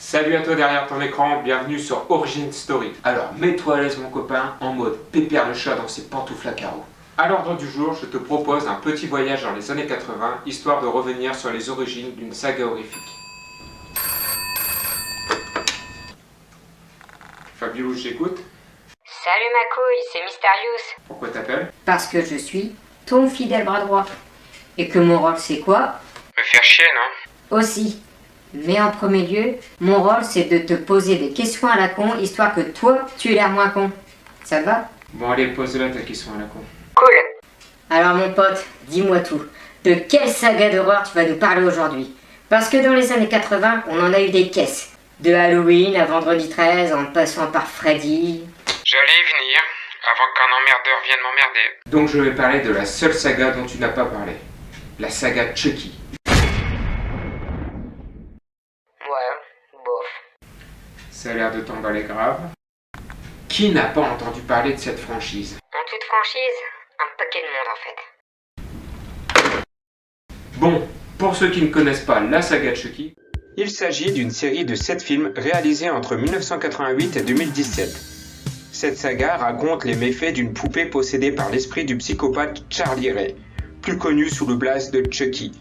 Salut à toi derrière ton écran, bienvenue sur Origin Story. Alors mets-toi à l'aise mon copain, en mode Pépère le chat dans ses pantoufles à carreaux. À l'ordre du jour, je te propose un petit voyage dans les années 80, histoire de revenir sur les origines d'une saga horrifique. Fabio, j'écoute. Salut ma couille, c'est Mysterious. Pourquoi t'appelles? Parce que je suis ton fidèle bras droit. Et que mon rôle c'est quoi? Me faire chier, non? Aussi. Mais en premier lieu, mon rôle c'est de te poser des questions à la con, histoire que toi, tu aies l'air moins con. Ça te va? Bon allez, pose-la ta question à la con. Cool. Alors mon pote, dis-moi tout. De quelle saga d'horreur tu vas nous parler aujourd'hui? Parce que dans les années 80, on en a eu des caisses. De Halloween à Vendredi 13, en passant par Freddy. J'allais y venir, avant qu'un emmerdeur vienne m'emmerder. Donc je vais parler de la seule saga dont tu n'as pas parlé. La saga Chucky. Ouais, bof. Ça a l'air de t'emballer grave. Qui n'a pas entendu parler de cette franchise? En toute franchise, un paquet de monde en fait. Bon, pour ceux qui ne connaissent pas la saga Chucky, il s'agit d'une série de 7 films réalisés entre 1988 et 2017. Cette saga raconte les méfaits d'une poupée possédée par l'esprit du psychopathe Charlie Ray, plus connu sous le blaze de Chucky.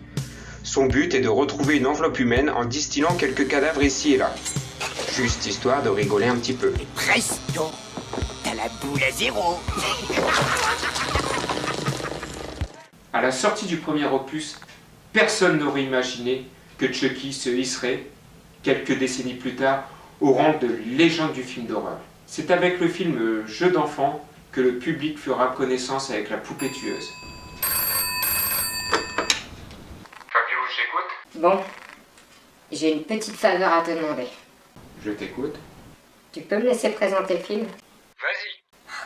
Son but est de retrouver une enveloppe humaine en distillant quelques cadavres ici et là. Juste histoire de rigoler un petit peu. Et presto, t'as la boule à zéro. À la sortie du premier opus, personne n'aurait imaginé que Chucky se hisserait, quelques décennies plus tard, au rang de légende du film d'horreur. C'est avec le film Jeu d'enfant que le public fera connaissance avec la poupée tueuse. Fabio, j'écoute. Bon, j'ai une petite faveur à te demander. Je t'écoute. Tu peux me laisser présenter le film? Vas-y.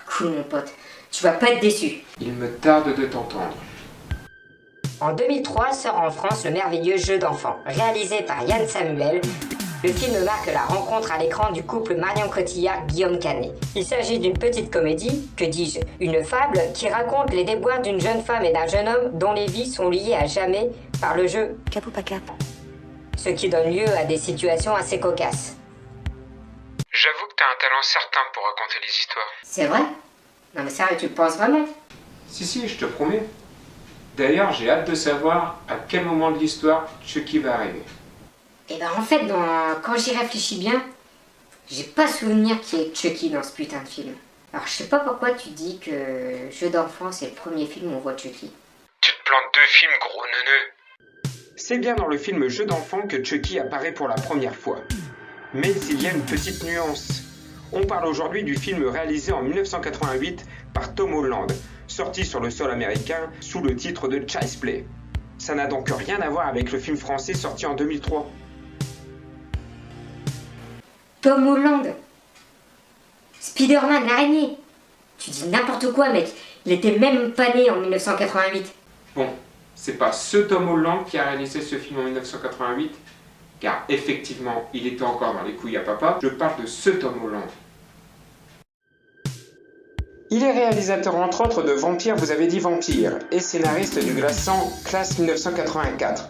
Cool mon pote, tu vas pas être déçu. Il me tarde de t'entendre. En 2003 sort en France le merveilleux Jeu d'enfant, réalisé par Yann Samuel. Le film marque la rencontre à l'écran du couple Marion Cotillard-Guillaume Canet. Il s'agit d'une petite comédie, que dis-je, une fable qui raconte les déboires d'une jeune femme et d'un jeune homme dont les vies sont liées à jamais par le jeu Cap ou pas cap? ce qui donne lieu à des situations assez cocasses. J'avoue que t'as un talent certain pour raconter les histoires. C'est vrai? Non mais sérieux, tu le penses vraiment? Si, je te promets. D'ailleurs, j'ai hâte de savoir à quel moment de l'histoire Chucky va arriver. Et ben en fait, quand j'y réfléchis bien, j'ai pas souvenir qu'il y ait Chucky dans ce putain de film. Alors je sais pas pourquoi tu dis que Jeu d'enfant c'est le premier film où on voit Chucky. Tu te plantes 2 films, gros neuneu. C'est bien dans le film Jeu d'enfant que Chucky apparaît pour la première fois. Mais il y a une petite nuance. On parle aujourd'hui du film réalisé en 1988 par Tom Holland, sorti sur le sol américain sous le titre de Child's Play. Ça n'a donc rien à voir avec le film français sorti en 2003. Tom Holland, Spider-Man, l'araignée. Tu dis n'importe quoi mec, il était même pas né en 1988. Bon, c'est pas ce Tom Holland qui a réalisé ce film en 1988, car effectivement, il était encore dans les couilles à papa. Je parle de ce Tom Holland. Il est réalisateur entre autres de Vampire, vous avez dit Vampire, et scénariste du glaçant Classe 1984.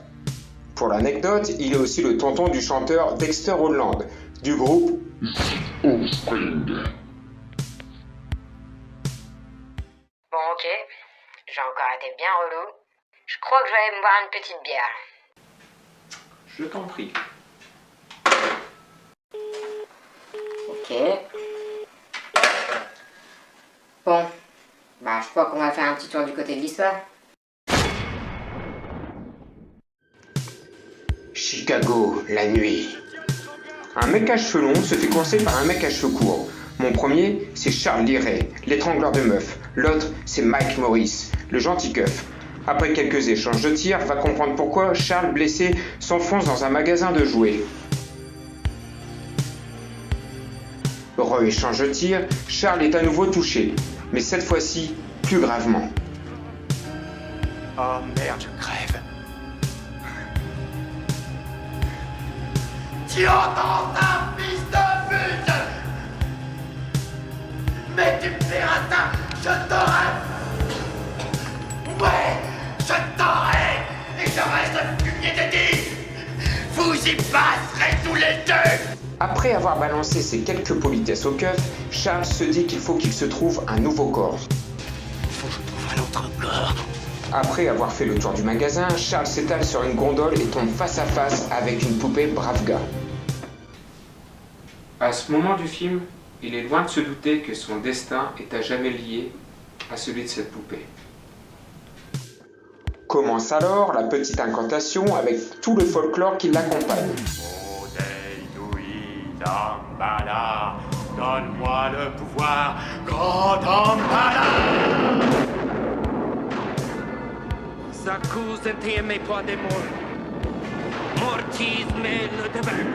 Pour l'anecdote, il est aussi le tonton du chanteur Dexter Holland, du groupe Offspring. Bon ok, j'ai encore été bien relou. Je crois que je vais aller me boire une petite bière. Je t'en prie. Ok. Bon, bah je crois qu'on va faire un petit tour du côté de l'histoire. Chicago, la nuit. Un mec à cheveux longs se fait courser par un mec à cheveux courts. Mon premier, c'est Charlie Ray, l'étrangleur de meufs. L'autre, c'est Mike Morris, le gentil keuf. Après quelques échanges de tirs, va comprendre pourquoi Charles, blessé, s'enfonce dans un magasin de jouets. Re-échange de tirs, Charles est à nouveau touché, mais cette fois-ci, plus gravement. Oh merde, je crève. Tu entends ça, fils de pute? Mais tu me feras ça, je t'aurai. Ouais, je t'aurai. Et je reste le fumier de 10. Vous y passerez tous les deux. Après avoir balancé ses quelques politesses au keuf, Charles se dit qu'il faut qu'il se trouve un nouveau corps. Faut que je trouve un autre corps. Après avoir fait le tour du magasin, Charles s'étale sur une gondole et tombe face à face avec une poupée Bravga. À ce moment du film, il est loin de se douter que son destin est à jamais lié à celui de cette poupée. Commence alors la petite incantation avec tout le folklore qui l'accompagne. Dambala, donne-moi le pouvoir, grand Dambala. S'accuse insieme po' d'amor. Mortisme le debel.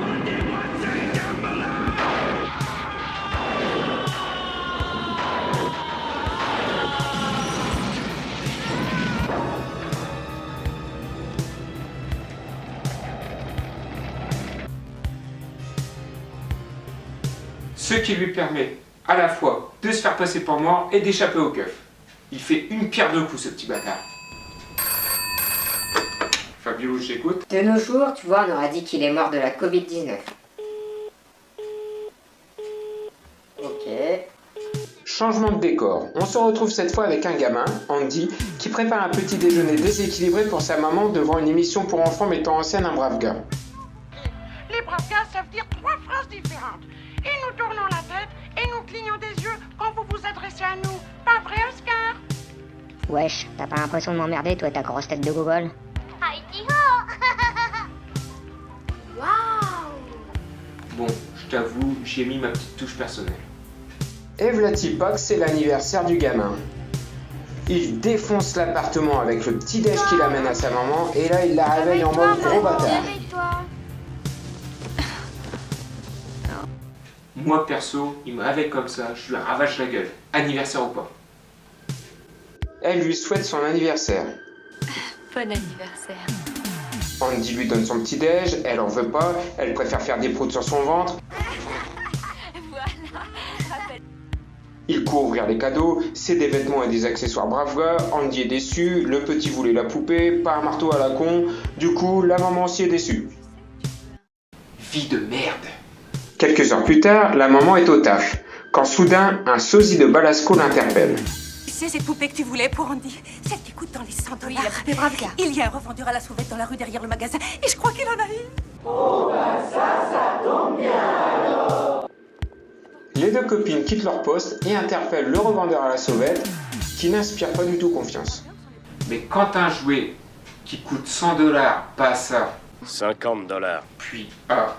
Ce qui lui permet à la fois de se faire passer pour mort et d'échapper au keuf. Il fait une pierre deux coups, ce petit bâtard. Fabio, j'écoute. De nos jours, tu vois, on aurait dit qu'il est mort de la Covid-19. Ok. Changement de décor. On se retrouve cette fois avec un gamin, Andy, qui prépare un petit déjeuner déséquilibré pour sa maman devant une émission pour enfants mettant en scène un brave gars. Les braves gars savent dire 3 phrases différentes. Et nous tournons la tête et nous clignons des yeux quand vous vous adressez à nous. Pas vrai, Oscar? Wesh, t'as pas l'impression de m'emmerder, toi, ta grosse tête de gogol? Bon, je t'avoue, j'ai mis ma petite touche personnelle. Et Vlatipak, c'est l'anniversaire du gamin. Il défonce l'appartement avec le petit déj qu'il amène à sa maman et là il la réveille en mode gros bâtard. Moi perso, il me réveille comme ça, je lui ravage la gueule, anniversaire ou pas. Elle lui souhaite son anniversaire. Bon anniversaire. Andy lui donne son petit déj, elle en veut pas, elle préfère faire des proutes sur son ventre. Voilà. Il court ouvrir les cadeaux, c'est des vêtements et des accessoires brave gars, Andy est déçu, le petit voulait la poupée, pas un marteau à la con, du coup la maman aussi est déçue. Vie de merde. Quelques heures plus tard, la maman est au taf, quand soudain un sosie de Balasco l'interpelle. C'est cette poupée que tu voulais pour Andy. Celle qui coûte dans les 100 $. Oui, la poupée Bravga. Il y a un revendeur à la sauvette dans la rue derrière le magasin et je crois qu'il en a une. Les deux copines quittent leur poste et interpellent le revendeur à la sauvette, qui n'inspire pas du tout confiance. Mais quand un jouet qui coûte 100 $, passe à 50 $. puis à...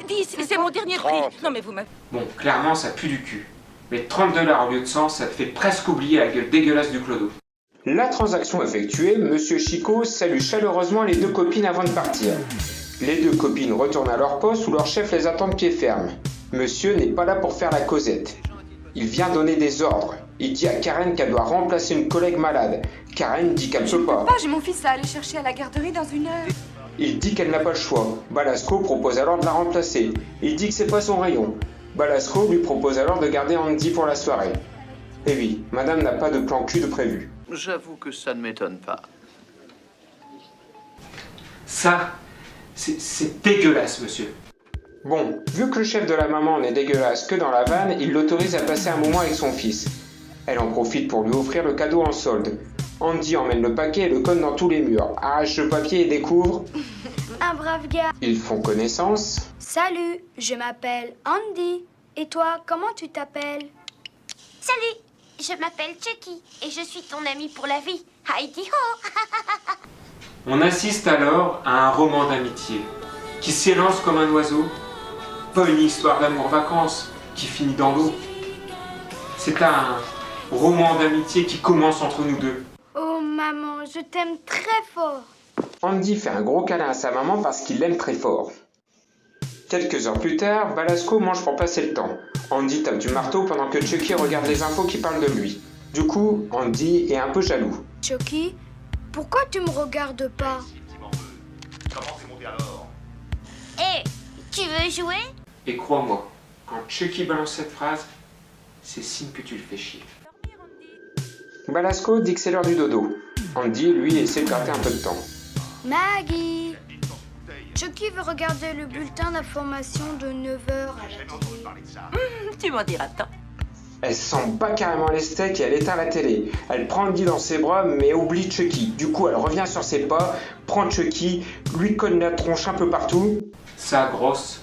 10, c'est mon dernier prix. 30. Non mais vous m'avez... Bon, clairement ça pue du cul. Mais 30 $ au lieu de 100, ça te fait presque oublier la gueule dégueulasse du clodo. La transaction effectuée, Monsieur Chico salue chaleureusement les deux copines avant de partir. Les deux copines retournent à leur poste où leur chef les attend de pied ferme. Monsieur n'est pas là pour faire la causette. Il vient donner des ordres. Il dit à Karen qu'elle doit remplacer une collègue malade. Karen dit qu'elle ne peut pas. J'ai mon fils à aller chercher à la garderie dans 1 heure. Il dit qu'elle n'a pas le choix. Balasco propose alors de la remplacer. Il dit que c'est pas son rayon. Balasco lui propose alors de garder Andy pour la soirée. Et oui, madame n'a pas de plan cul de prévu. J'avoue que ça ne m'étonne pas. Ça, c'est dégueulasse, monsieur. Bon, vu que le chef de la maman n'est dégueulasse que dans la vanne, il l'autorise à passer un moment avec son fils. Elle en profite pour lui offrir le cadeau en solde. Andy emmène le paquet et le colle dans tous les murs, arrache le papier et découvre... Un brave gars. Ils font connaissance. Salut, je m'appelle Andy. Et toi, comment tu t'appelles? Salut, je m'appelle Chucky et je suis ton ami pour la vie. Heidi ho. On assiste alors à un roman d'amitié qui s'élance comme un oiseau. Pas une histoire d'amour-vacances qui finit dans l'eau. C'est un roman d'amitié qui commence entre nous deux. Oh maman, je t'aime très fort. Andy fait un gros câlin à sa maman parce qu'il l'aime très fort. Quelques heures plus tard, Balasco mange pour passer le temps. Andy tape du marteau pendant que Chucky regarde les infos qui parlent de lui. Du coup, Andy est un peu jaloux. Chucky, pourquoi tu me regardes pas? Hé, tu veux jouer? Et crois-moi, quand Chucky balance cette phrase, c'est signe que tu le fais chier. Balasco dit que c'est l'heure du dodo. Andy, lui, essaie de gratter un peu de temps. Maggie, Chucky veut regarder le bulletin d'information de 9h à la télé. Tu m'en diras tant. Elle s'en bat carrément les steaks et elle éteint la télé. Elle prend Andy dans ses bras mais oublie Chucky. Du coup, elle revient sur ses pas, prend Chucky, lui colle la tronche un peu partout. Ça, grosse,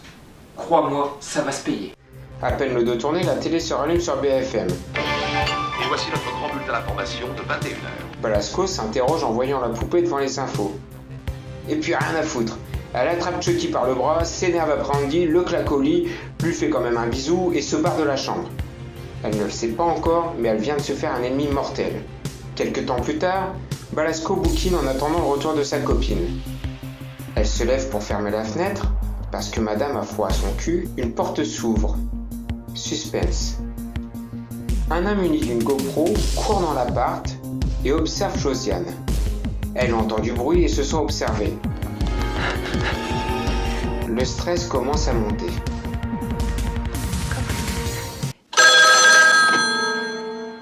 crois-moi, ça va se payer. À peine le dos tourné, la télé se rallume sur BFM. Et voici notre grand bulletin d'information de 21h. Balasco s'interroge en voyant la poupée devant les infos. Et puis rien à foutre. Elle attrape Chucky par le bras, s'énerve après Andy, le claque au lit, lui fait quand même un bisou et se barre de la chambre. Elle ne le sait pas encore, mais elle vient de se faire un ennemi mortel. Quelque temps plus tard, Balasco bouquine en attendant le retour de sa copine. Elle se lève pour fermer la fenêtre, parce que madame a froid à son cul, une porte s'ouvre. Suspense. Un homme muni d'une GoPro court dans l'appart et observe Josiane. Elle entend du bruit et se sent observée. Le stress commence à monter.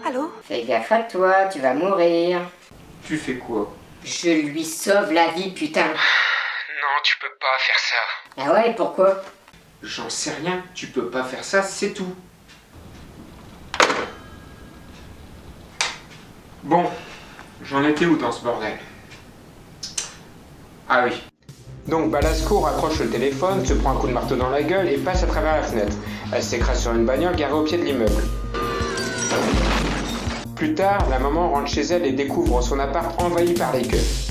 Allô? Fais gaffe à toi, tu vas mourir. Tu fais quoi? Je lui sauve la vie, putain. Non, tu peux pas faire ça. Ah ouais, pourquoi? J'en sais rien, tu peux pas faire ça, c'est tout. Bon, j'en étais où dans ce bordel? Ah oui. Donc Balasco raccroche le téléphone, se prend un coup de marteau dans la gueule et passe à travers la fenêtre. Elle s'écrase sur une bagnole garée au pied de l'immeuble. Plus tard, la maman rentre chez elle et découvre son appart envahi par les keufs.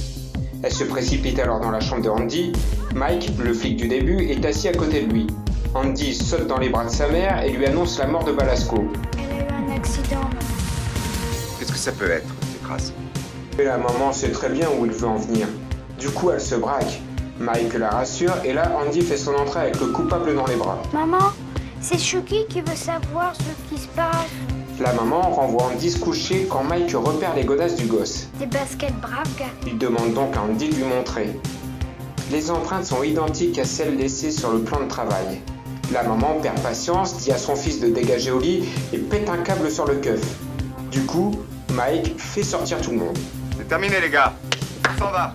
Elle se précipite alors dans la chambre de Andy. Mike, le flic du début, est assis à côté de lui. Andy saute dans les bras de sa mère et lui annonce la mort de Balasco. Elle a eu un accident. Qu'est-ce que ça peut être, ces crasses? Et la maman sait très bien où il veut en venir. Du coup, elle se braque. Mike la rassure et là, Andy fait son entrée avec le coupable dans les bras. Maman, c'est Chucky qui veut savoir ce qui se passe. La maman renvoie Andy se coucher quand Mike repère les godasses du gosse. Des baskets braves, gars. Il demande donc à Andy de lui montrer. Les empreintes sont identiques à celles laissées sur le plan de travail. La maman perd patience, dit à son fils de dégager au lit et pète un câble sur le keuf. Du coup, Mike fait sortir tout le monde. C'est terminé, les gars. On s'en va.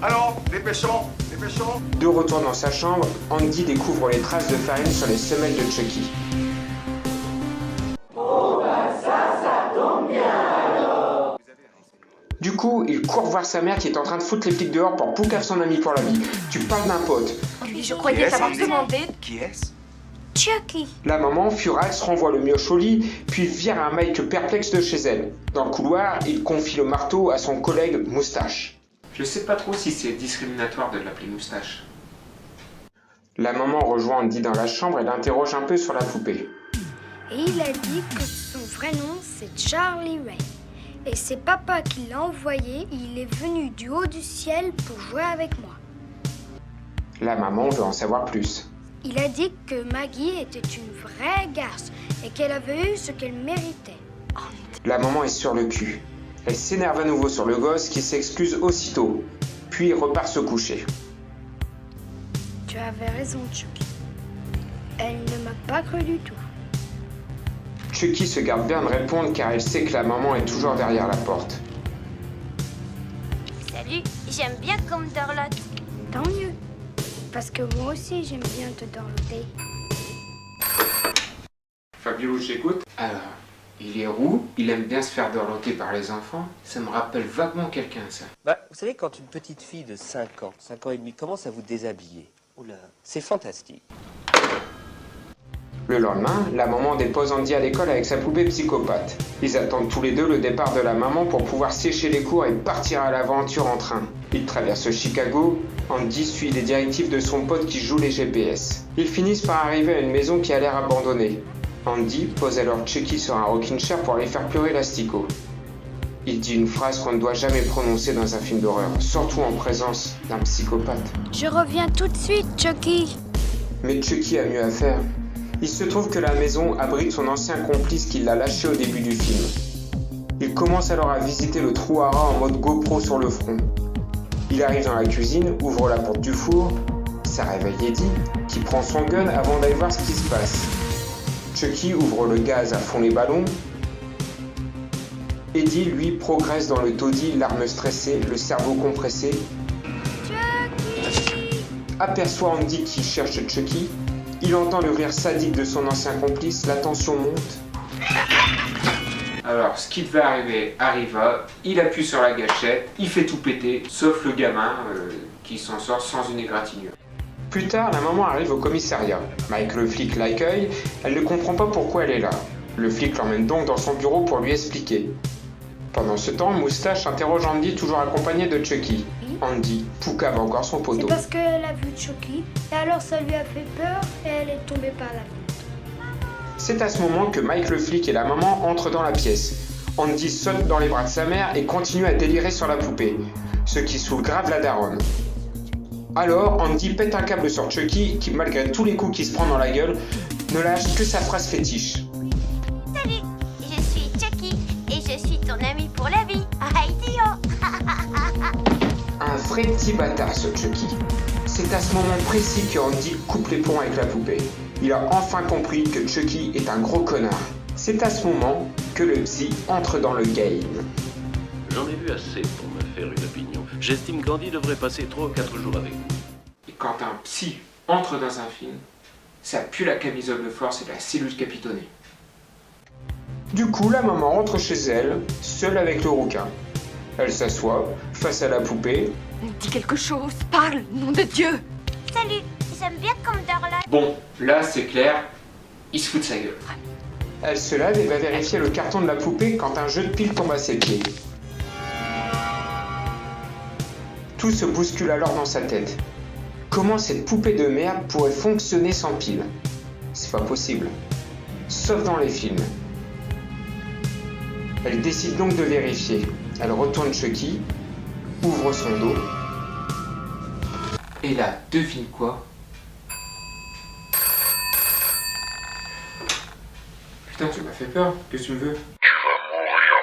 Allons, dépêchons, dépêchons. De retour dans sa chambre, Andy découvre les traces de farine sur les semelles de Chucky. Du coup, il court voir sa mère qui est en train de foutre les flics dehors pour poucave son ami pour la vie. Tu parles d'un pote. Oui, je croyais t'avoir demandé. Qui est-ce? Chucky. La maman, furax, renvoie le mioche au lit, puis vire un Mike perplexe de chez elle. Dans le couloir, il confie le marteau à son collègue Moustache. Je sais pas trop si c'est discriminatoire de l'appeler Moustache. La maman rejoint Andy dans la chambre et l'interroge un peu sur la poupée. Et il a dit que son vrai nom, c'est Charlie Ray. Et c'est papa qui l'a envoyé. Il est venu du haut du ciel pour jouer avec moi. La maman veut en savoir plus. Il a dit que Maggie était une vraie garce et qu'elle avait eu ce qu'elle méritait. La maman est sur le cul. Elle s'énerve à nouveau sur le gosse qui s'excuse aussitôt, puis repart se coucher. Tu avais raison, Chucky. Elle ne m'a pas cru du tout. Chucky se garde bien de répondre car elle sait que la maman est toujours derrière la porte. Salut, j'aime bien qu'on me dorlote. Tant mieux. Parce que moi aussi, j'aime bien te dorloter. Fabio, j'écoute. Alors, il est roux, il aime bien se faire dorloter par les enfants. Ça me rappelle vaguement quelqu'un, ça. Bah, vous savez, quand une petite fille de 5 ans et demi, commence à vous déshabiller, oula, c'est fantastique. Le lendemain, la maman dépose Andy à l'école avec sa poupée psychopathe. Ils attendent tous les deux le départ de la maman pour pouvoir sécher les cours et partir à l'aventure en train. Ils traversent Chicago, Andy suit les directives de son pote qui joue les GPS. Ils finissent par arriver à une maison qui a l'air abandonnée. Andy pose alors Chucky sur un rocking chair pour aller faire pleurer l'asticot. Il dit une phrase qu'on ne doit jamais prononcer dans un film d'horreur, surtout en présence d'un psychopathe. Je reviens tout de suite, Chucky. Mais Chucky a mieux à faire. Il se trouve que la maison abrite son ancien complice qui l'a lâché au début du film. Il commence alors à visiter le trou à rats en mode GoPro sur le front. Il arrive dans la cuisine, ouvre la porte du four, ça réveille Eddie, qui prend son gun avant d'aller voir ce qui se passe. Chucky ouvre le gaz à fond les ballons. Eddie, lui, progresse dans le taudis, l'arme stressée, le cerveau compressé. Chucky! aperçoit Andy qui cherche Chucky. Il entend le rire sadique de son ancien complice, la tension monte. Alors, ce qui devait arriver arriva, il appuie sur la gâchette, il fait tout péter, sauf le gamin qui s'en sort sans une égratignure. Plus tard, la maman arrive au commissariat. Mike le flic l'accueille, elle ne comprend pas pourquoi elle est là. Le flic l'emmène donc dans son bureau pour lui expliquer. Pendant ce temps, Moustache interroge Andy, toujours accompagné de Chucky. Andy poucave encore son poteau. C'est parce qu'elle a vu Chucky, et alors ça lui a fait peur, et elle est tombée par la fenêtre. C'est à ce moment que Mike le flic et la maman entrent dans la pièce. Andy saute dans les bras de sa mère et continue à délirer sur la poupée, ce qui saoule grave la daronne. Alors, Andy pète un câble sur Chucky, qui malgré tous les coups qu'il se prend dans la gueule, ne lâche que sa phrase fétiche. Salut, je suis Chucky et je suis ton ami pour la vie. Hi-di-oh. Un vrai petit bâtard ce Chucky. C'est à ce moment précis que Andy coupe les ponts avec la poupée. Il a enfin compris que Chucky est un gros connard. C'est à ce moment que le psy entre dans le game. J'en ai vu assez pour me faire une opinion. J'estime qu'Andy devrait passer 3 ou 4 jours avec vous. Et quand un psy entre dans un film, ça pue la camisole de force et la cellule capitonnée. Du coup, la maman rentre chez elle, seule avec le rouquin. Elle s'assoit, face à la poupée. Dis quelque chose, parle, nom de Dieu. Salut, j'aime bien qu'on me dort là. Bon, là c'est clair, il se fout de sa gueule. Elle se lève et va vérifier le carton de la poupée quand un jeu de piles tombe à ses pieds. Tout se bouscule alors dans sa tête. Comment cette poupée de merde pourrait fonctionner sans pile? C'est pas possible. Sauf dans les films. Elle décide donc de vérifier. Elle retourne Chucky, ouvre son dos. Et là, devine quoi? Putain, tu m'as fait peur. Qu'est-ce que tu me veux? Tu vas mourir,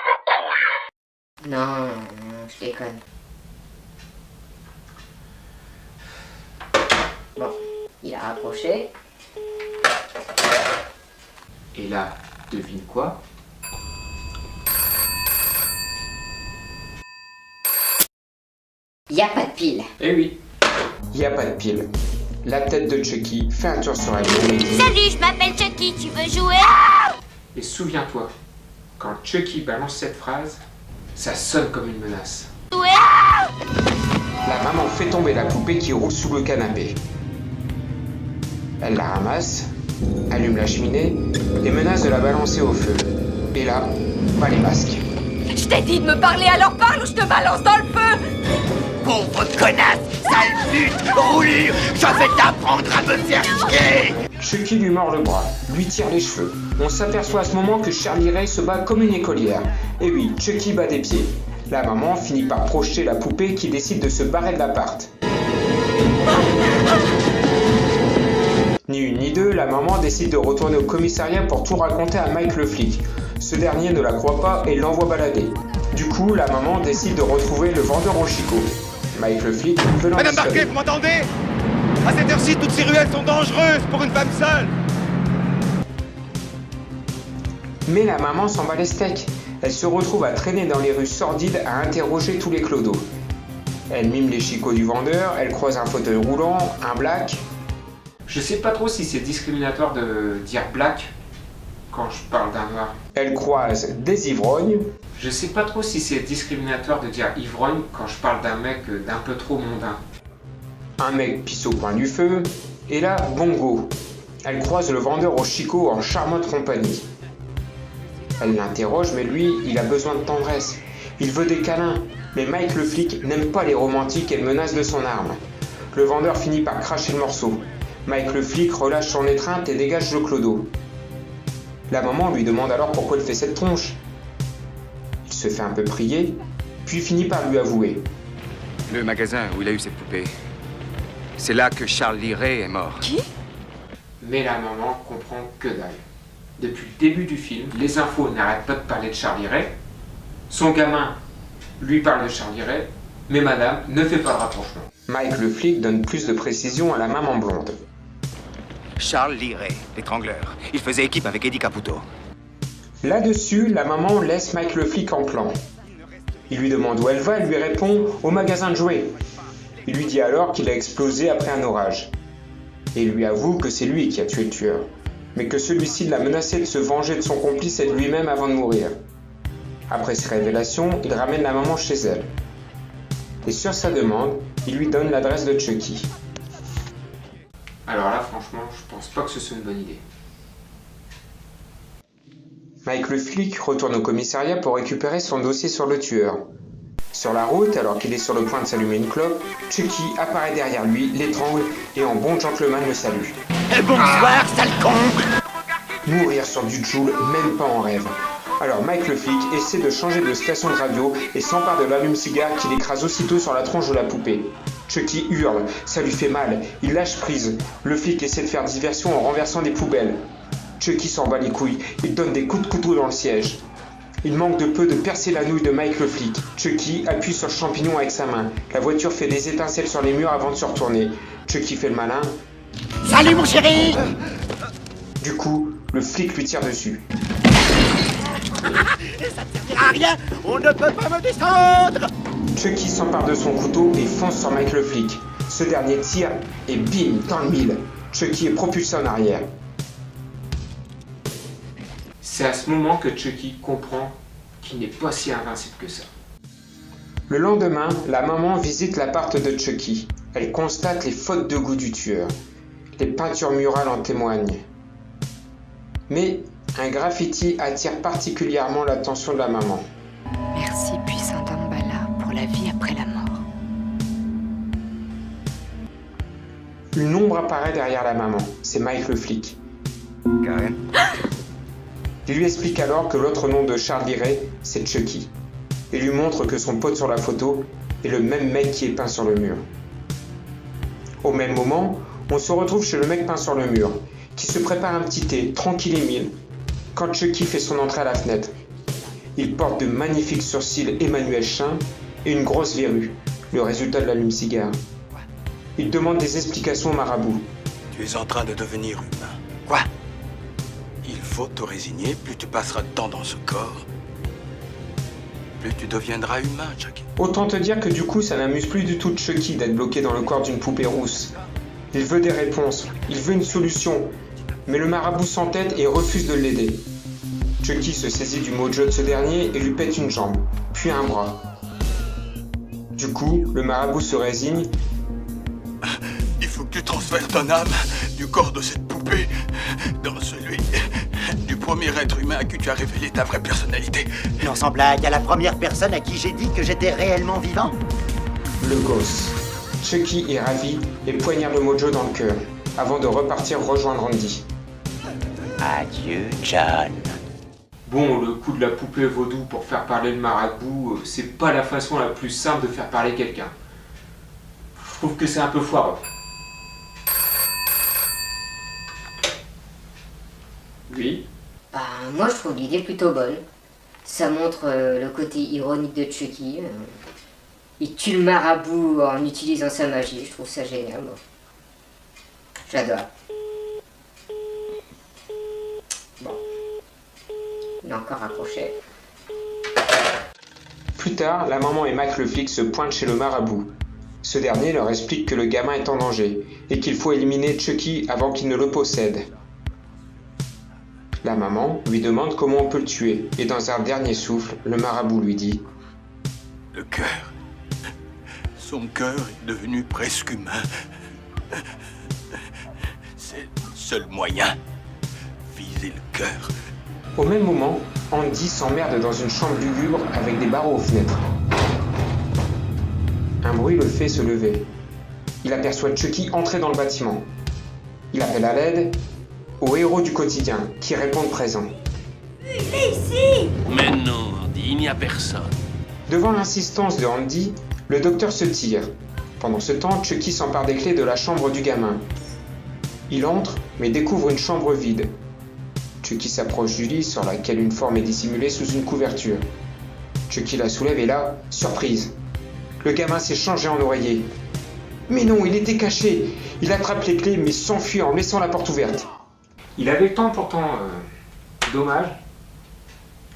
ma couille. Non, je déconne. Bon, il a rapproché. Et là, devine quoi? Y a pas de pile. Eh oui. Y a pas de pile. La tête de Chucky fait un tour sur elle et dit: Salut, je m'appelle Chucky, tu veux jouer? Et souviens-toi, quand Chucky balance cette phrase, ça sonne comme une menace. Jouer? La maman fait tomber la poupée qui roule sous le canapé. Elle la ramasse, allume la cheminée et menace de la balancer au feu. Et là, pas les masques. Je t'ai dit de me parler, alors parle ou je te balance dans le feu. Pauvre connasse, sale pute, roulure, je vais t'apprendre à me faire chier. Chucky lui mord le bras, lui tire les cheveux. On s'aperçoit à ce moment que Charlie Ray se bat comme une écolière. Et oui, Chucky bat des pieds. La maman finit par projeter la poupée qui décide de se barrer de l'appart. Ni une ni deux, la maman décide de retourner au commissariat pour tout raconter à Mike le flic. Ce dernier ne la croit pas et l'envoie balader. Du coup, la maman décide de retrouver le vendeur au chicot. Mike le flic veut Madame Barquet, vous m'entendez? À cette heure-ci, toutes ces ruelles sont dangereuses pour une femme seule. Mais la maman s'en bat les steaks. Elle se retrouve à traîner dans les rues sordides à interroger tous les clodos. Elle mime les chicots du vendeur, elle croise un fauteuil roulant, un black. Je sais pas trop si c'est discriminatoire de dire black quand je parle d'un noir. Elle croise des ivrognes. Je sais pas trop si c'est discriminatoire de dire ivrogne quand je parle d'un mec d'un peu trop mondain. Un mec pisse au coin du feu. Et là, Bongo. Elle croise le vendeur au chicot en charmante compagnie. Elle l'interroge, mais lui, il a besoin de tendresse. Il veut des câlins. Mais Mike le flic n'aime pas les romantiques et le menace de son arme. Le vendeur finit par cracher le morceau. Mike le flic relâche son étreinte et dégage le clodo. La maman lui demande alors pourquoi il fait cette tronche. Il se fait un peu prier, puis finit par lui avouer. Le magasin où il a eu cette poupée. C'est là que Charlie Ray est mort. Qui? Mais la maman comprend que dalle. Depuis le début du film, les infos n'arrêtent pas de parler de Charlie Ray. Son gamin lui parle de Charlie Ray, mais madame ne fait pas le rapprochement. Mike le flic donne plus de précision à la maman blonde. Charlie Ray, l'étrangleur. Il faisait équipe avec Eddie Caputo. Là-dessus, la maman laisse Mike le flic en plan. Il lui demande où elle va, elle lui répond au magasin de jouets. Il lui dit alors qu'il a explosé après un orage. Et il lui avoue que c'est lui qui a tué le tueur, mais que celui-ci l'a menacé de se venger de son complice et de lui-même avant de mourir. Après ces révélations, il ramène la maman chez elle. Et sur sa demande, il lui donne l'adresse de Chucky. Alors là, franchement, je pense pas que ce soit une bonne idée. Mike le flic retourne au commissariat pour récupérer son dossier sur le tueur. Sur la route, alors qu'il est sur le point de s'allumer une clope, Chucky apparaît derrière lui, l'étrangle et en bon gentleman le salue. Bonsoir, sale con! Mourir sur du Joule, même pas en rêve. Alors Mike le flic essaie de changer de station de radio et s'empare de l'allume-cigare qu'il écrase aussitôt sur la tronche de la poupée. Chucky hurle, ça lui fait mal, il lâche prise. Le flic essaie de faire diversion en renversant des poubelles. Chucky s'en bat les couilles, il donne des coups de couteau dans le siège. Il manque de peu de percer la nouille de Mike le flic. Chucky appuie sur le champignon avec sa main. La voiture fait des étincelles sur les murs avant de se retourner. Chucky fait le malin. Salut mon chéri! Du coup, le flic lui tire dessus. Ça ne servira à rien! On ne peut pas me descendre! Chucky s'empare de son couteau et fonce sur Mike le flic. Ce dernier tire et bim, dans le mille. Chucky est propulsé en arrière. C'est à ce moment que Chucky comprend qu'il n'est pas si invincible que ça. Le lendemain, la maman visite l'appart de Chucky. Elle constate les fautes de goût du tueur. Les peintures murales en témoignent. Mais un graffiti attire particulièrement l'attention de la maman. Merci, puissant Damballa, pour la vie après la mort. Une ombre apparaît derrière la maman. C'est Mike le flic. Karen? Il lui explique alors que l'autre nom de Charlie Ray, c'est Chucky. Il lui montre que son pote sur la photo est le même mec qui est peint sur le mur. Au même moment, on se retrouve chez le mec peint sur le mur, qui se prépare un petit thé, tranquille et mille, quand Chucky fait son entrée à la fenêtre. Il porte de magnifiques sourcils Emmanuel Chin et une grosse verrue, le résultat de l'allume-cigare. Il demande des explications au marabout. Tu es en train de devenir humain. Quoi? Il faut te résigner, plus tu passeras de temps dans ce corps, plus tu deviendras humain, Chucky. Autant te dire que du coup, ça n'amuse plus du tout Chucky d'être bloqué dans le corps d'une poupée rousse. Il veut des réponses, il veut une solution, mais le marabout s'entête et refuse de l'aider. Chucky se saisit du mojo de ce dernier et lui pète une jambe, puis un bras. Du coup, le marabout se résigne. Il faut que tu transfères ton âme du corps de cette poupée dans celui du premier être humain à qui tu as révélé ta vraie personnalité. Non, sans blague, à la première personne à qui j'ai dit que j'étais réellement vivant. Le gosse. Chucky est ravi et poignarde le mojo dans le cœur, avant de repartir rejoindre Andy. Adieu, John. Bon, le coup de la poupée vaudou pour faire parler le marabout, c'est pas la façon la plus simple de faire parler quelqu'un. Je trouve que c'est un peu foireux. Oui. Bah, moi je trouve l'idée plutôt bonne. Ça montre le côté ironique de Chucky. Il tue le marabout en utilisant sa magie, je trouve ça génial, moi. J'adore. Bon. Il est encore accroché. Plus tard, la maman et Mike le flic se pointent chez le marabout. Ce dernier leur explique que le gamin est en danger et qu'il faut éliminer Chucky avant qu'il ne le possède. La maman lui demande comment on peut le tuer et dans un dernier souffle, le marabout lui dit « Le cœur. Son cœur est devenu presque humain. C'est le seul moyen. Viser le cœur. » Au même moment, Andy s'emmerde dans une chambre lugubre avec des barreaux aux fenêtres. Un bruit le fait se lever. Il aperçoit Chucky entrer dans le bâtiment. Il appelle à l'aide aux héros du quotidien qui répondent présents. Il est ici! Mais non, Andy, il n'y a personne. Devant l'insistance de Andy, le docteur se tire. Pendant ce temps, Chucky s'empare des clés de la chambre du gamin. Il entre, mais découvre une chambre vide. Chucky s'approche du lit sur laquelle une forme est dissimulée sous une couverture. Chucky la soulève et là, surprise. Le gamin s'est changé en oreiller. Mais non, il était caché. Il attrape les clés mais s'enfuit en laissant la porte ouverte. Il avait le temps pourtant. Dommage.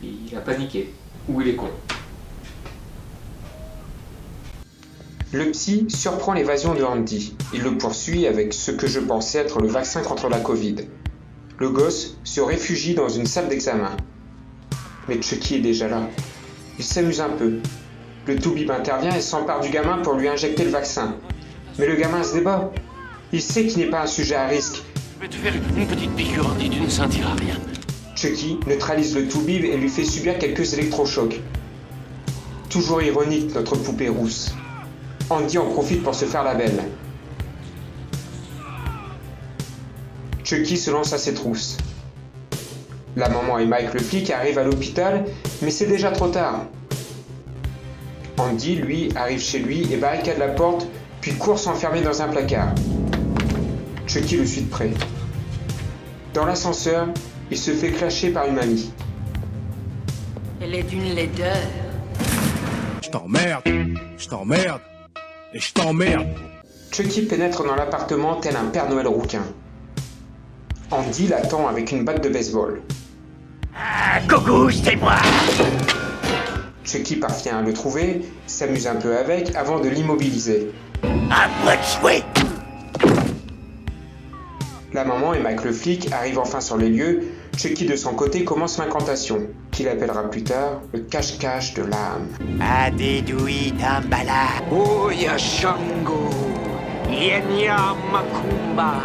Il a paniqué. Ou il est con. Le psy surprend l'évasion de Andy. Il le poursuit avec ce que je pensais être le vaccin contre la Covid. Le gosse se réfugie dans une salle d'examen. Mais Chucky est déjà là. Il s'amuse un peu. Le toubib intervient et s'empare du gamin pour lui injecter le vaccin. Mais le gamin se débat. Il sait qu'il n'est pas un sujet à risque. Je vais te faire une petite piqûre, Andy, tu ne sentiras rien. Chucky neutralise le toubib et lui fait subir quelques électrochocs. Toujours ironique, notre poupée rousse. Andy en profite pour se faire la belle. Chucky se lance à ses trousses. La maman et Mike le flic arrivent à l'hôpital, mais c'est déjà trop tard. Andy, lui, arrive chez lui et barricade la porte, puis court s'enfermer dans un placard. Chucky le suit de près. Dans l'ascenseur, il se fait clasher par une mamie. Elle est d'une laideur. Je t'emmerde, et je t'emmerde. Chucky pénètre dans l'appartement tel un Père Noël rouquin. Andy l'attend avec une batte de baseball. Ah, coucou, c'est moi. Chucky parvient à le trouver, s'amuse un peu avec avant de l'immobiliser. À moi de jouer. La maman et Mike le flic arrivent enfin sur les lieux. Chucky de son côté commence l'incantation, qu'il appellera plus tard le cache-cache de l'âme. Adedui Dambala. Oya Shango. Yenya Makumba.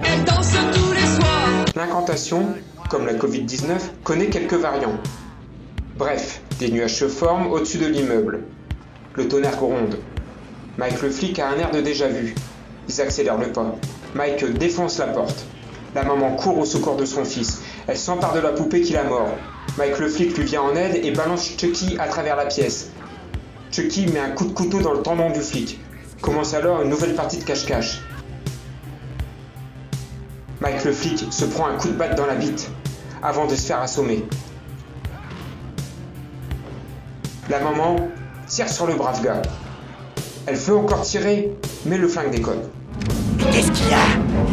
Elle danse tous les soirs. L'incantation, comme la Covid-19, connaît quelques variants. Bref, des nuages se forment au-dessus de l'immeuble. Le tonnerre gronde. Mike le flic a un air de déjà-vu. Ils accélèrent le pas. Mike défonce la porte. La maman court au secours de son fils. Elle s'empare de la poupée qui la mord. Mike le flic lui vient en aide et balance Chucky à travers la pièce. Chucky met un coup de couteau dans le tendon du flic. Commence alors une nouvelle partie de cache-cache. Mike le flic se prend un coup de batte dans la bite avant de se faire assommer. La maman tire sur le brave gars. Elle veut encore tirer, mais le flingue déconne. Qu'est-ce qu'il y a?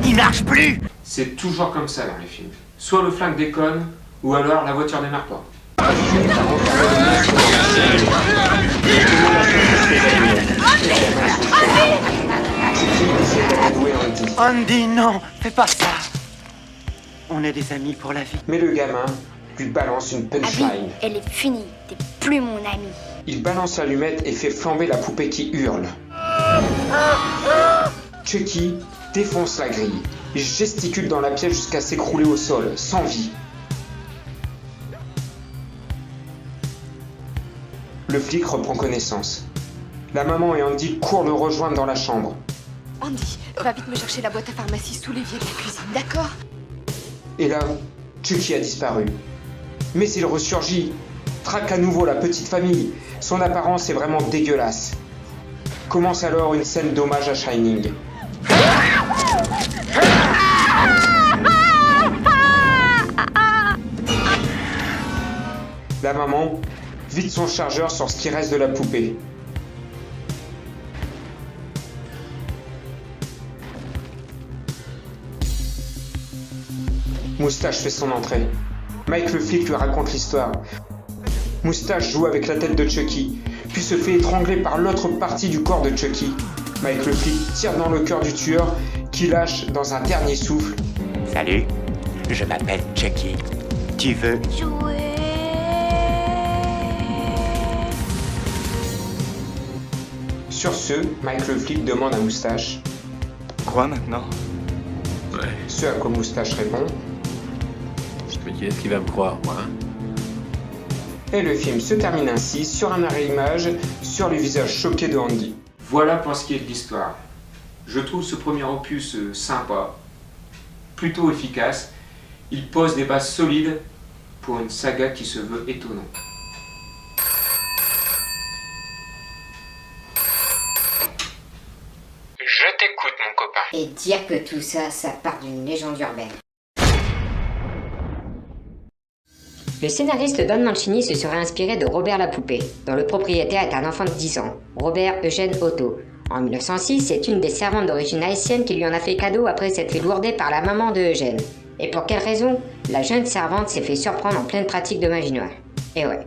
Il marche plus. C'est toujours comme ça dans les films. Soit le flingue déconne, ou alors la voiture démarre pas. Andy, non, fais pas ça. On est des amis pour la vie. Mais le gamin lui balance une punchline. Abby, elle est finie, t'es plus mon ami. Il balance l'allumette et fait flamber la poupée qui hurle. Chucky défonce la grille. Il gesticule dans la pièce jusqu'à s'écrouler au sol, sans vie. Le flic reprend connaissance. La maman et Andy courent le rejoindre dans la chambre. Andy, va vite me chercher la boîte à pharmacie sous l'évier de la cuisine, d'accord? Et là, Chucky a disparu. Mais il ressurgit, traque à nouveau la petite famille. Son apparence est vraiment dégueulasse. Commence alors une scène d'hommage à Shining. La maman vide son chargeur sur ce qui reste de la poupée. Moustache fait son entrée. Mike le flic lui raconte l'histoire. Moustache joue avec la tête de Chucky, puis se fait étrangler par l'autre partie du corps de Chucky. Mike le flic tire dans le cœur du tueur, qui lâche dans un dernier souffle. Salut, je m'appelle Chucky. Tu veux jouer? Sur ce, Mike le flic demande à Moustache. Quoi maintenant? Ouais. Ce à quoi Moustache répond. Mais qui est-ce qui va me croire, moi, hein? Et le film se termine ainsi sur un arrêt-image sur le visage choqué de Andy. Voilà pour ce qui est de l'histoire. Je trouve ce premier opus sympa, plutôt efficace. Il pose des bases solides pour une saga qui se veut étonnante. Je t'écoute, mon copain. Et dire que tout ça, ça part d'une légende urbaine. Le scénariste Don Mancini se serait inspiré de Robert la Poupée, dont le propriétaire est un enfant de 10 ans, Robert Eugène Otto. En 1906, c'est une des servantes d'origine haïtienne qui lui en a fait cadeau après s'être fait lourder par la maman de Eugène. Et pour quelle raison? La jeune servante s'est fait surprendre en pleine pratique de magie noire. Et ouais.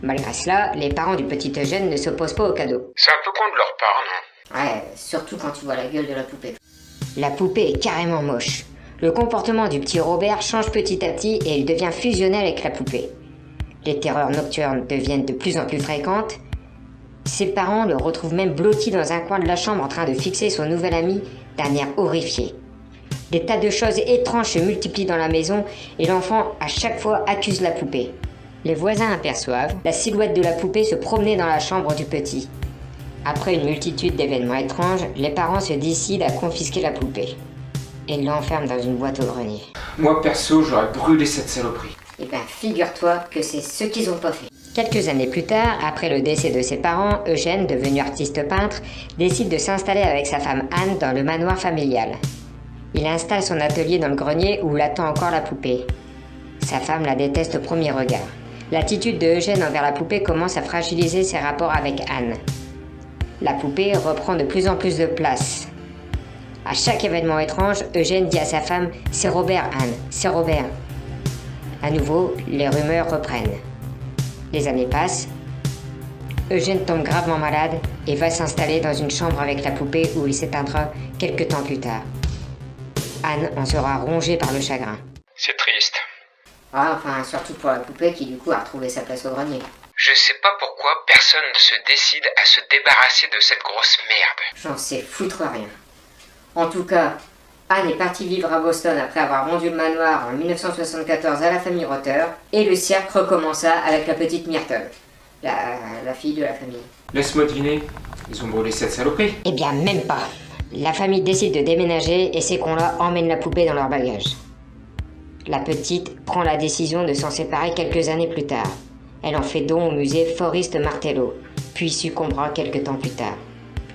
Malgré cela, les parents du petit Eugène ne s'opposent pas au cadeau. C'est un peu con de leur part, non? Ouais, surtout quand tu vois la gueule de la poupée. La poupée est carrément moche. Le comportement du petit Robert change petit à petit et il devient fusionnel avec la poupée. Les terreurs nocturnes deviennent de plus en plus fréquentes. Ses parents le retrouvent même blotti dans un coin de la chambre en train de fixer son nouvel ami d'un air horrifié. Des tas de choses étranges se multiplient dans la maison et l'enfant à chaque fois accuse la poupée. Les voisins aperçoivent la silhouette de la poupée se promener dans la chambre du petit. Après une multitude d'événements étranges, les parents se décident à confisquer la poupée. Et l'enferment dans une boîte au grenier. Moi perso, j'aurais brûlé cette saloperie. Eh ben, figure-toi que c'est ce qu'ils ont pas fait. Quelques années plus tard, après le décès de ses parents, Eugène, devenu artiste peintre, décide de s'installer avec sa femme Anne dans le manoir familial. Il installe son atelier dans le grenier où l'attend encore la poupée. Sa femme la déteste au premier regard. L'attitude de Eugène envers la poupée commence à fragiliser ses rapports avec Anne. La poupée reprend de plus en plus de place. À chaque événement étrange, Eugène dit à sa femme « C'est Robert, Anne, c'est Robert ». À nouveau, les rumeurs reprennent. Les années passent. Eugène tombe gravement malade et va s'installer dans une chambre avec la poupée où il s'éteindra quelques temps plus tard. Anne en sera rongée par le chagrin. C'est triste. Ah, enfin, surtout pour la poupée qui du coup a retrouvé sa place au grenier. Je sais pas pourquoi personne ne se décide à se débarrasser de cette grosse merde. J'en sais foutre rien. En tout cas, Anne est partie vivre à Boston après avoir vendu le manoir en 1974 à la famille Rotter, et le cirque recommença avec la petite Myrtle, la fille de la famille. Laisse-moi deviner, ils ont brûlé cette saloperie. Eh bien, même pas. La famille décide de déménager et ces cons-là emmènent la poupée dans leur bagage. La petite prend la décision de s'en séparer quelques années plus tard. Elle en fait don au musée Forest Martello, puis succombera quelques temps plus tard.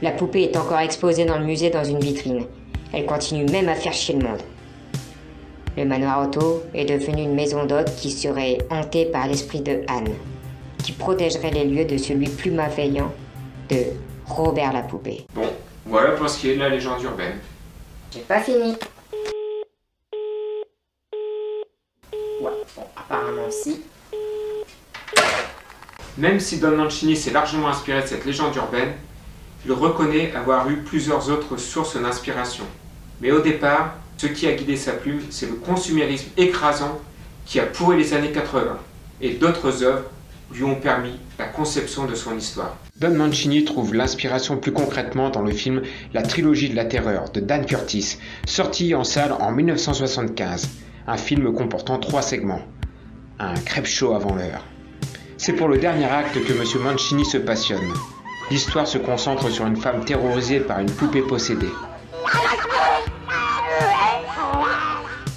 La poupée est encore exposée dans le musée dans une vitrine. Elle continue même à faire chier le monde. Le manoir Otto est devenu une maison d'hôtes qui serait hantée par l'esprit de Anne, qui protégerait les lieux de celui plus malveillant de Robert la poupée. Bon, voilà pour ce qui est de la légende urbaine. J'ai pas fini. Ouais, bon, apparemment si. Même si Don Mancini s'est largement inspiré de cette légende urbaine, il reconnaît avoir eu plusieurs autres sources d'inspiration. Mais au départ, ce qui a guidé sa plume, c'est le consumérisme écrasant qui a pourri les années 80. Et d'autres œuvres lui ont permis la conception de son histoire. Don Mancini trouve l'inspiration plus concrètement dans le film La Trilogie de la Terreur de Dan Curtis, sorti en salle en 1975. Un film comportant 3 segments. Un crève-show avant l'heure. C'est pour le dernier acte que M. Mancini se passionne. L'histoire se concentre sur une femme terrorisée par une poupée possédée.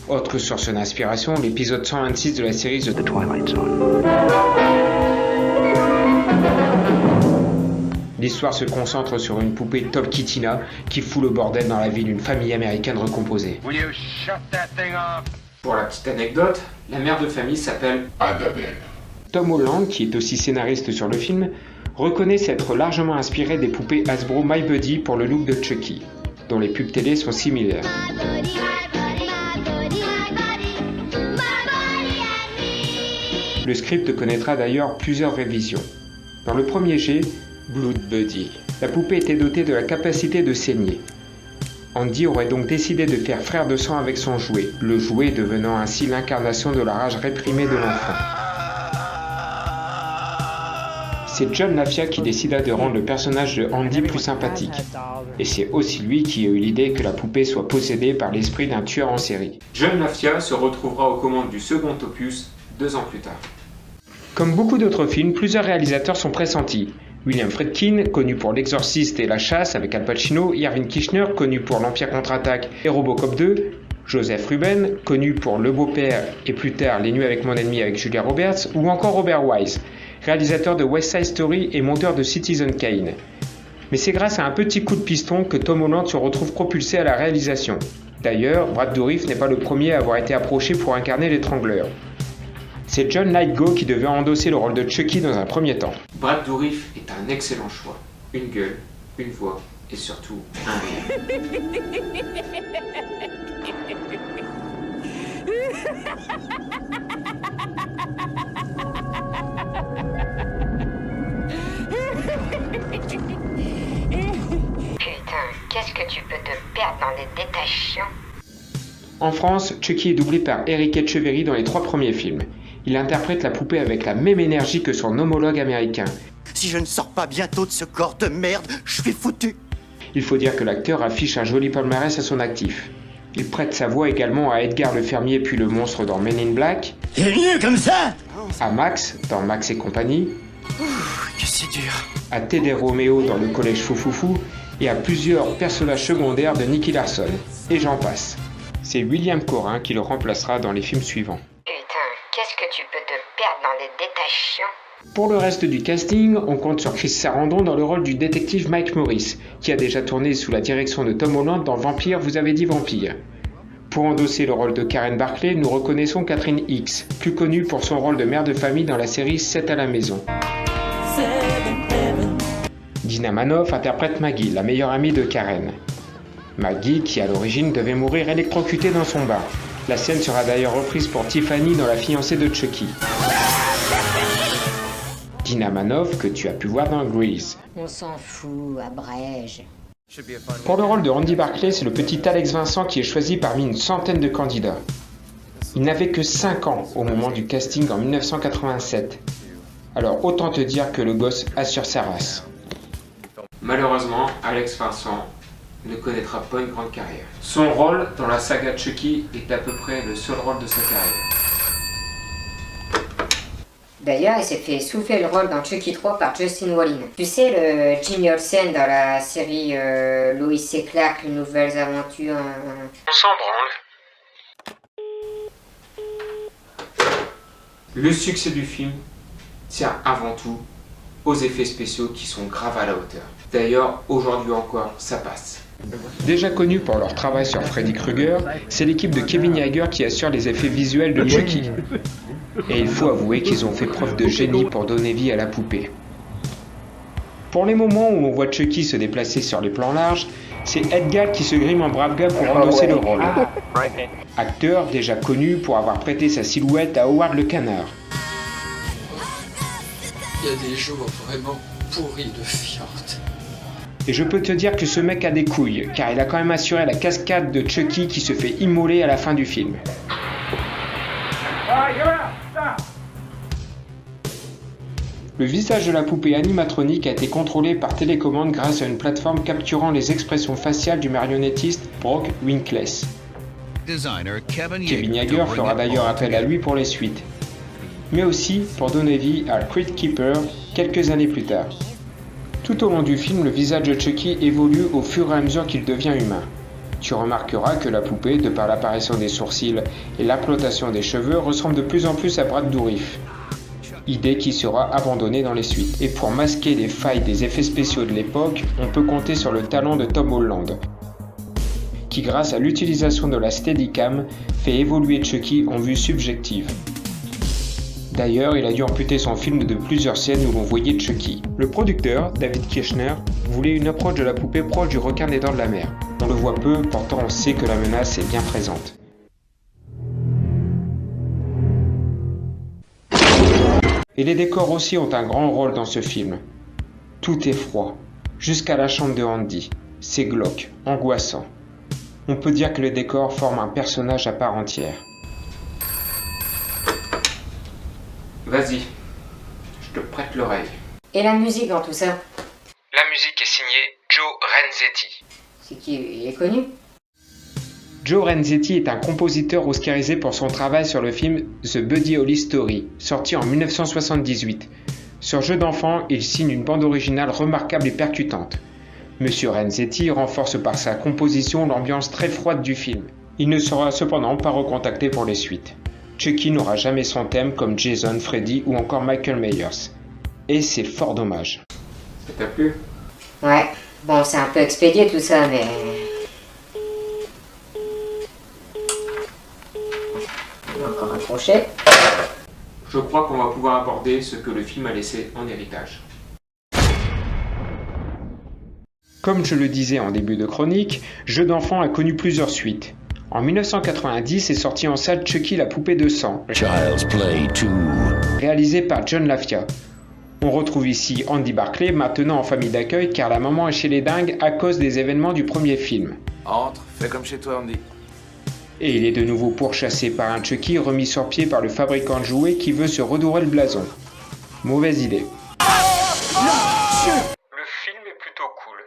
Autre source d'inspiration, l'épisode 126 de la série The Twilight Zone. L'histoire se concentre sur une poupée Top Kittina qui fout le bordel dans la vie d'une famille américaine recomposée. Pour la petite anecdote, la mère de famille s'appelle Annabelle. Tom Holland, qui est aussi scénariste sur le film, reconnaît s'être largement inspiré des poupées Hasbro My Buddy pour le look de Chucky, dont les pubs télé sont similaires. Le script connaîtra d'ailleurs plusieurs révisions. Dans le premier jet, Blood Buddy, la poupée était dotée de la capacité de saigner. Andy aurait donc décidé de faire frère de sang avec son jouet, le jouet devenant ainsi l'incarnation de la rage réprimée de l'enfant. C'est John LaFia qui décida de rendre le personnage de Andy plus sympathique. Et c'est aussi lui qui a eu l'idée que la poupée soit possédée par l'esprit d'un tueur en série. John LaFia se retrouvera aux commandes du second opus 2 ans plus tard. Comme beaucoup d'autres films, plusieurs réalisateurs sont pressentis. William Friedkin, connu pour L'Exorciste et La Chasse avec Al Pacino, Irving Kirchner, connu pour L'Empire contre-attaque et Robocop 2, Joseph Ruben, connu pour Le Beau-Père et plus tard Les Nuits avec mon ennemi avec Julia Roberts, ou encore Robert Wise, réalisateur de West Side Story et monteur de Citizen Kane. Mais c'est grâce à un petit coup de piston que Tom Holland se retrouve propulsé à la réalisation. D'ailleurs, Brad Dourif n'est pas le premier à avoir été approché pour incarner l'étrangleur. C'est John Lithgow qui devait endosser le rôle de Chucky dans un premier temps. Brad Dourif est un excellent choix. Une gueule, une voix et surtout un rire. détachant. En France, Chucky est doublé par Eric Etcheverry dans les 3 premiers films. Il interprète la poupée avec la même énergie que son homologue américain. Si je ne sors pas bientôt de ce corps de merde, je suis foutu. Il faut dire que l'acteur affiche un joli palmarès à son actif. Il prête sa voix également à Edgar le fermier puis le monstre dans Men in Black. T'es venu comme ça? À Max dans Max et compagnie. Que c'est dur. À Teddy Romeo dans Le Collège Foufoufou et à plusieurs personnages secondaires de Nicky Larson. Et j'en passe. C'est William Corin qui le remplacera dans les films suivants. Putain, qu'est-ce que tu peux te perdre dans des détachants? Pour le reste du casting, on compte sur Chris Sarandon dans le rôle du détective Mike Morris, qui a déjà tourné sous la direction de Tom Holland dans Vampire, vous avez dit Vampire. Pour endosser le rôle de Karen Barclay, nous reconnaissons Catherine Hicks, plus connue pour son rôle de mère de famille dans la série 7 à la maison. Dina Manoff interprète Maggie, la meilleure amie de Karen. Maggie, qui à l'origine devait mourir électrocutée dans son bain. La scène sera d'ailleurs reprise pour Tiffany dans La fiancée de Chucky. Dina Manoff, que tu as pu voir dans Grease. On s'en fout, abrège. Pour le rôle de Andy Barclay, c'est le petit Alex Vincent qui est choisi parmi une centaine de candidats. Il n'avait que 5 ans au moment du casting en 1987. Alors autant te dire que le gosse assure sa race. Malheureusement, Alex Vincent ne connaîtra pas une grande carrière. Son rôle dans la saga Chucky est à peu près le seul rôle de sa carrière. D'ailleurs, il s'est fait souffler le rôle dans Chucky 3 par Justin Wallin. Tu sais, le Jimmy Olsen dans la série Lois et Clark, les nouvelles aventures... On s'en branle. Le succès du film tient avant tout aux effets spéciaux qui sont graves à la hauteur. D'ailleurs, aujourd'hui encore, ça passe. Déjà connus pour leur travail sur Freddy Krueger, c'est l'équipe de Kevin Yagher qui assure les effets visuels de Chucky. Et il faut avouer qu'ils ont fait preuve de génie pour donner vie à la poupée. Pour les moments où on voit Chucky se déplacer sur les plans larges, c'est Edgar qui se grime en brave gars pour endosser le rôle. Acteur déjà connu pour avoir prêté sa silhouette à Howard le Canard. Il y a des jours vraiment pourris de fientes. Et je peux te dire que ce mec a des couilles, car il a quand même assuré la cascade de Chucky qui se fait immoler à la fin du film. Le visage de la poupée animatronique a été contrôlé par télécommande grâce à une plateforme capturant les expressions faciales du marionnettiste Brock Winkless. Kevin Yagher fera d'ailleurs appel à lui pour les suites, mais aussi pour donner vie à Crypt Keeper quelques années plus tard. Tout au long du film, le visage de Chucky évolue au fur et à mesure qu'il devient humain. Tu remarqueras que la poupée, de par l'apparition des sourcils et l'implantation des cheveux, ressemble de plus en plus à Brad Dourif. Idée qui sera abandonnée dans les suites. Et pour masquer les failles des effets spéciaux de l'époque, on peut compter sur le talent de Tom Holland, qui grâce à l'utilisation de la Steadicam, fait évoluer Chucky en vue subjective. D'ailleurs, il a dû amputer son film de plusieurs scènes où l'on voyait Chucky. Le producteur, David Kirshner, voulait une approche de la poupée proche du requin des dents de la mer. On le voit peu, pourtant on sait que la menace est bien présente. Et les décors aussi ont un grand rôle dans ce film. Tout est froid, jusqu'à la chambre de Andy. C'est glauque, angoissant. On peut dire que les décors forment un personnage à part entière. Vas-y, je te prête l'oreille. Et la musique dans tout ça? La musique est signée Joe Renzetti. C'est qui? Il est connu? Joe Renzetti est un compositeur oscarisé pour son travail sur le film The Buddy Holly Story, sorti en 1978. Sur Jeux d'enfants, il signe une bande originale remarquable et percutante. Monsieur Renzetti renforce par sa composition l'ambiance très froide du film. Il ne sera cependant pas recontacté pour les suites. Chucky n'aura jamais son thème comme Jason, Freddy ou encore Michael Myers. Et c'est fort dommage. Ça t'a plu? Ouais, bon c'est un peu expédié tout ça, mais... Encore un crochet. Je crois qu'on va pouvoir aborder ce que le film a laissé en héritage. Comme je le disais en début de chronique, Jeux d'enfants a connu plusieurs suites. En 1990 est sorti en salle Chucky la poupée de sang, réalisé par John Lafia. On retrouve ici Andy Barclay, maintenant en famille d'accueil car la maman est chez les dingues à cause des événements du premier film. Entre, fais comme chez toi, Andy. Et il est de nouveau pourchassé par un Chucky remis sur pied par le fabricant de jouets qui veut se redorer le blason. Mauvaise idée. Le film est plutôt cool.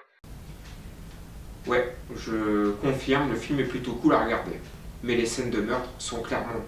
Ouais, je confirme, le film est plutôt cool à regarder. Mais les scènes de meurtre sont clairement...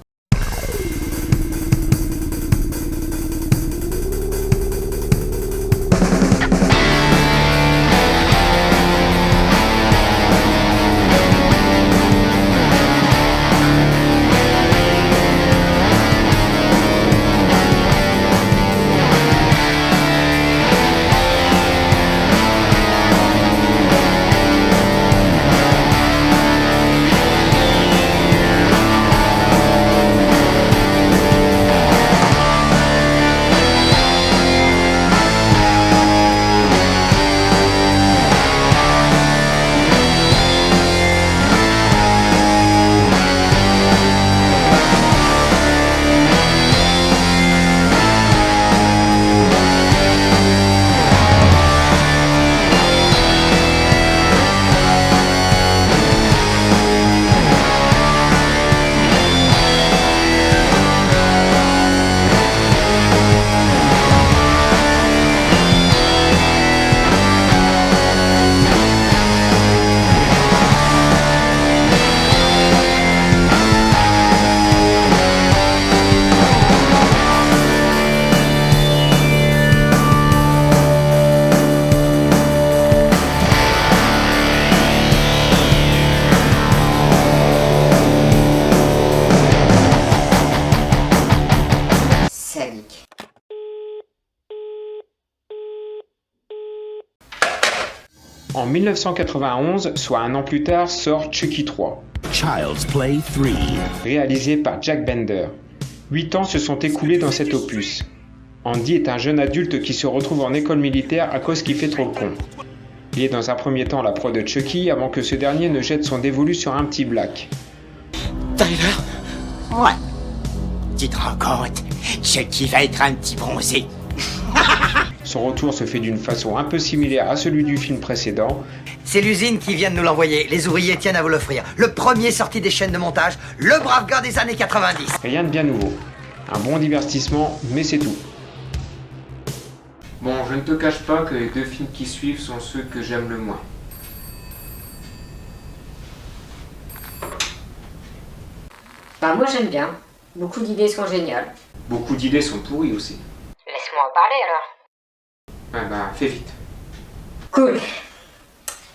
En 1991, soit un an plus tard, sort Chucky 3. Child's Play 3. Réalisé par Jack Bender. 8 ans se sont écoulés dans cet opus. Andy est un jeune adulte qui se retrouve en école militaire à cause qu'il fait trop le con. Il est dans un premier temps la proie de Chucky avant que ce dernier ne jette son dévolu sur un petit black. Tyler? Ouais. Tu te rends compte? Chucky va être un petit bronzé. Son retour se fait d'une façon un peu similaire à celui du film précédent. C'est l'usine qui vient de nous l'envoyer. Les ouvriers tiennent à vous l'offrir. Le premier sorti des chaînes de montage, le brave gars des années 90. Rien de bien nouveau. Un bon divertissement, mais c'est tout. Bon, je ne te cache pas que les deux films qui suivent sont ceux que j'aime le moins. Bah moi j'aime bien. Beaucoup d'idées sont géniales. Beaucoup d'idées sont pourries aussi. Laisse-moi en parler alors. Ah bah, fais vite. Cool.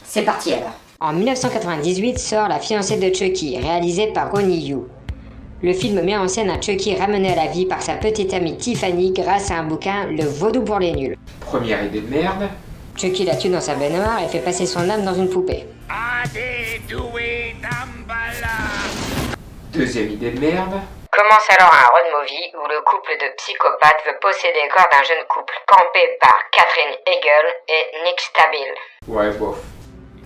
C'est parti alors. En 1998 sort La fiancée de Chucky, réalisé par Ronnie Yu. Le film met en scène un Chucky ramené à la vie par sa petite amie Tiffany grâce à un bouquin, Le Vaudou pour les nuls. Première idée de merde. Chucky la tue dans sa baignoire et fait passer son âme dans une poupée. Deuxième idée de merde. Commence alors un road movie où le couple de psychopathes veut posséder le corps d'un jeune couple, campé par Catherine Hegel et Nick Stabil. Ouais, bof.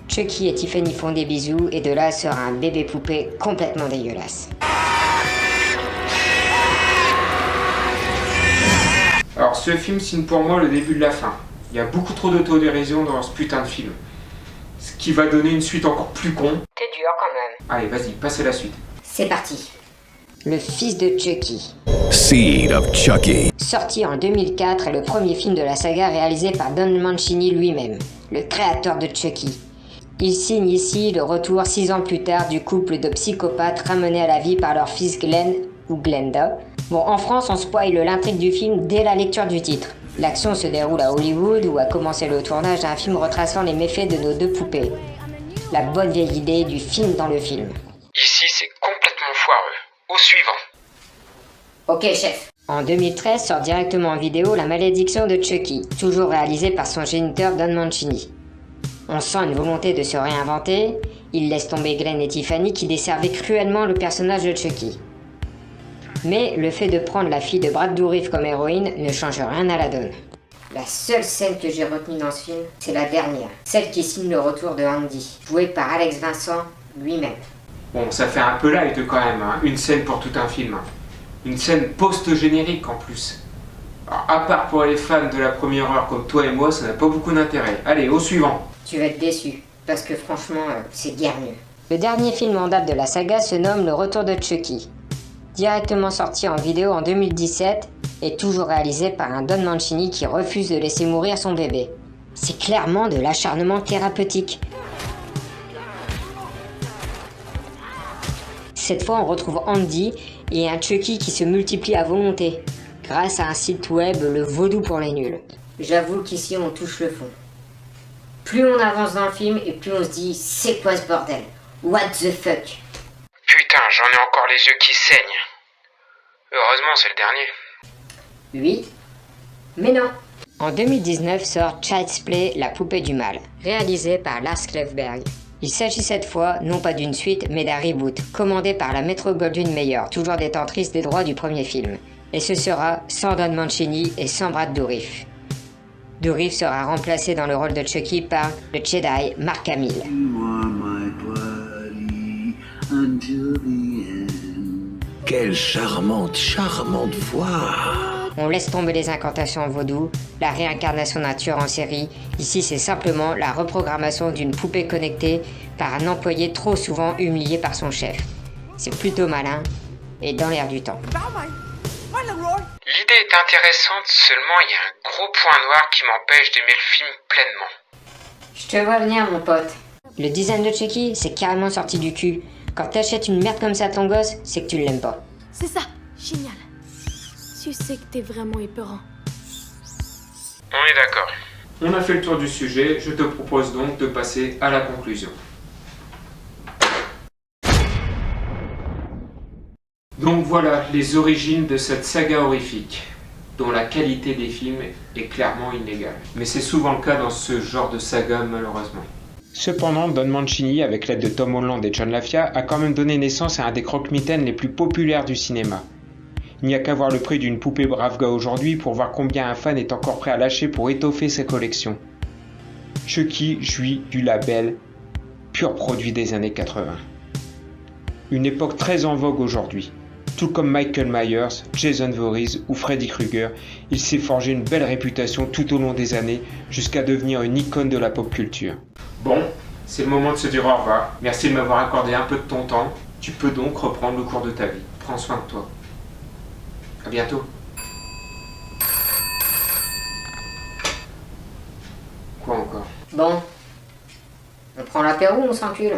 Chucky et Tiffany font des bisous et de là sort un bébé poupée complètement dégueulasse. Alors ce film signe pour moi le début de la fin. Il y a beaucoup trop d'autodérision dans ce putain de film. Ce qui va donner une suite encore plus con. T'es dur quand même. Allez, vas-y, passe à la suite. C'est parti. Le fils de Chucky. Seed of Chucky. Sorti en 2004 est le premier film de la saga réalisé par Don Mancini lui-même, le créateur de Chucky. Il signe ici le retour 6 ans plus tard du couple de psychopathes ramenés à la vie par leur fils Glenn, ou Glenda. Bon, en France, on spoil l'intrigue du film dès la lecture du titre. L'action se déroule à Hollywood où a commencé le tournage d'un film retraçant les méfaits de nos deux poupées. La bonne vieille idée du film dans le film. Ici, c'est complètement foireux. Au suivant. Ok, chef. En 2013 sort directement en vidéo La malédiction de Chucky, toujours réalisé par son géniteur Don Mancini. On sent une volonté de se réinventer, il laisse tomber Glenn et Tiffany qui desservaient cruellement le personnage de Chucky. Mais le fait de prendre la fille de Brad Dourif comme héroïne ne change rien à la donne. La seule scène que j'ai retenue dans ce film, c'est la dernière, celle qui signe le retour de Andy, joué par Alex Vincent lui-même. Bon, ça fait un peu light quand même, hein. Une scène pour tout un film. Une scène post-générique en plus. Alors, à part pour les fans de la première heure comme toi et moi, ça n'a pas beaucoup d'intérêt. Allez, au suivant. Tu vas être déçu, parce que franchement, c'est guère mieux. Le dernier film en date de la saga se nomme Le Retour de Chucky. Directement sorti en vidéo en 2017 et toujours réalisé par un Don Mancini qui refuse de laisser mourir son bébé. C'est clairement de l'acharnement thérapeutique. Cette fois, on retrouve Andy et un Chucky qui se multiplie à volonté, grâce à un site web, le Vaudou pour les nuls. J'avoue qu'ici, on touche le fond. Plus on avance dans le film et plus on se dit, c'est quoi ce bordel? What the fuck? Putain, j'en ai encore les yeux qui saignent. Heureusement, c'est le dernier. Oui, mais non. En 2019 sort Child's Play, la poupée du mal, réalisé par Lars Klevberg. Il s'agit cette fois, non pas d'une suite, mais d'un reboot, commandé par la Metro-Goldwyn-Mayer, toujours détentrice des droits du premier film. Et ce sera sans Don Mancini et sans Brad Dourif. Dourif sera remplacé dans le rôle de Chucky par le Jedi Mark Hamill. Quelle charmante, charmante voix! On laisse tomber les incantations vaudou, la réincarnation d'un tueur en série. Ici, c'est simplement la reprogrammation d'une poupée connectée par un employé trop souvent humilié par son chef. C'est plutôt malin et dans l'air du temps. L'idée est intéressante, seulement il y a un gros point noir qui m'empêche d'aimer le film pleinement. Je te vois venir, mon pote. Le design de Chucky, c'est carrément sorti du cul. Quand t'achètes une merde comme ça à ton gosse, c'est que tu l'aimes pas. C'est ça, génial. Tu sais que t'es vraiment épeurant. On est d'accord. On a fait le tour du sujet, je te propose donc de passer à la conclusion. Donc voilà les origines de cette saga horrifique, dont la qualité des films est clairement inégale. Mais c'est souvent le cas dans ce genre de saga malheureusement. Cependant, Don Mancini, avec l'aide de Tom Holland et John LaFia, a quand même donné naissance à un des croque-mitaines les plus populaires du cinéma. Il n'y a qu'à voir le prix d'une poupée Brave Gars aujourd'hui pour voir combien un fan est encore prêt à lâcher pour étoffer sa collection. Chucky jouit du label pur produit des années 80. Une époque très en vogue aujourd'hui. Tout comme Michael Myers, Jason Voorhees ou Freddy Krueger, il s'est forgé une belle réputation tout au long des années jusqu'à devenir une icône de la pop culture. Bon, c'est le moment de se dire au revoir. Merci de m'avoir accordé un peu de ton temps. Tu peux donc reprendre le cours de ta vie. Prends soin de toi. À bientôt. Quoi encore? Bon, on prend l'apéro ou on s'encule?